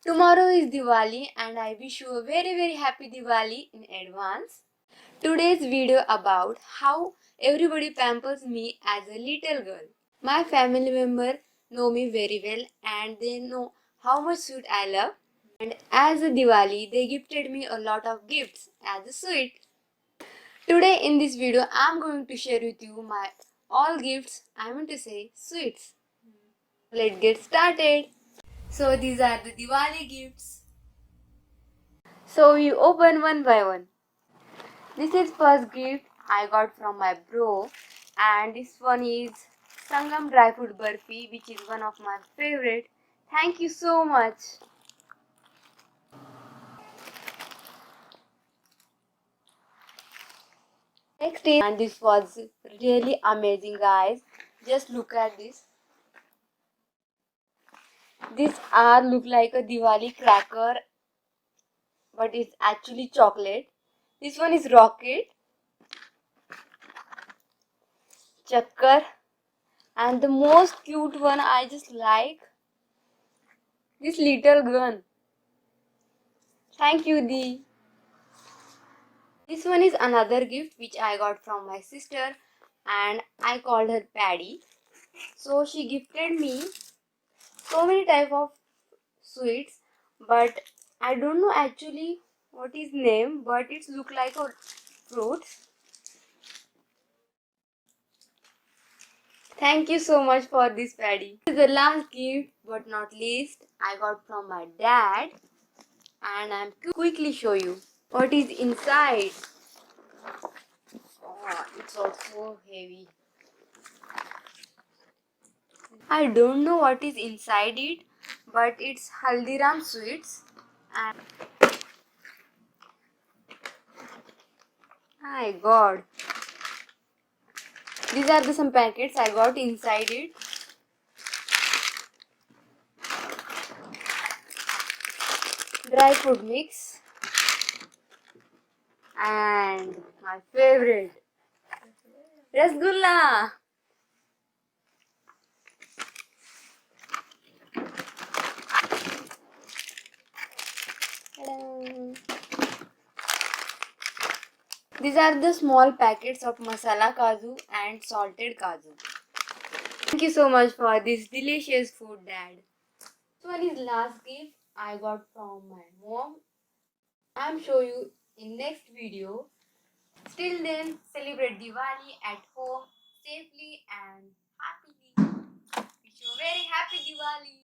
Tomorrow is Diwali and I wish you a very happy Diwali in advance. Today's video about how everybody pampers me as a little girl. My family member know me very well and they know how much sweet I love. And as a Diwali, they gifted me a lot of gifts as a sweet. Today in this video, I'm going to share with you my all gifts, I mean to say sweets. Let's get started. So these are the Diwali gifts. So we open one by one. This is first gift I got from my bro, and this one is Sangam dry fruit burfi, which is one of my favorite. Thank you so much. Next is, and this was really amazing, guys. Just look at this. These are look like a Diwali cracker, but it's actually chocolate. This one is rocket, chakkar, and the most cute one I just like this little gun. Thank you, Dee. This one is another gift which I got from my sister and I called her Paddy. So she gifted me so many type of sweets, but I don't know actually what is name, but it look like a fruit. Thank you so much for this, Paddy. This is the last gift but not least I got from my dad, and I'm quickly show you what is inside. Oh, it's also heavy. I don't know what is inside it, but it's Haldiram sweets. And my god, these are the some packets I got inside it. Dry fruit mix and my favorite rasgulla. Ta-da. These are the small packets of masala kaju and salted kaju. Thank you so much for this delicious food, Dad. This one is last gift I got from my mom. I'm show you in next video. Till then, celebrate Diwali at home safely and happily. Wish you a very happy Diwali.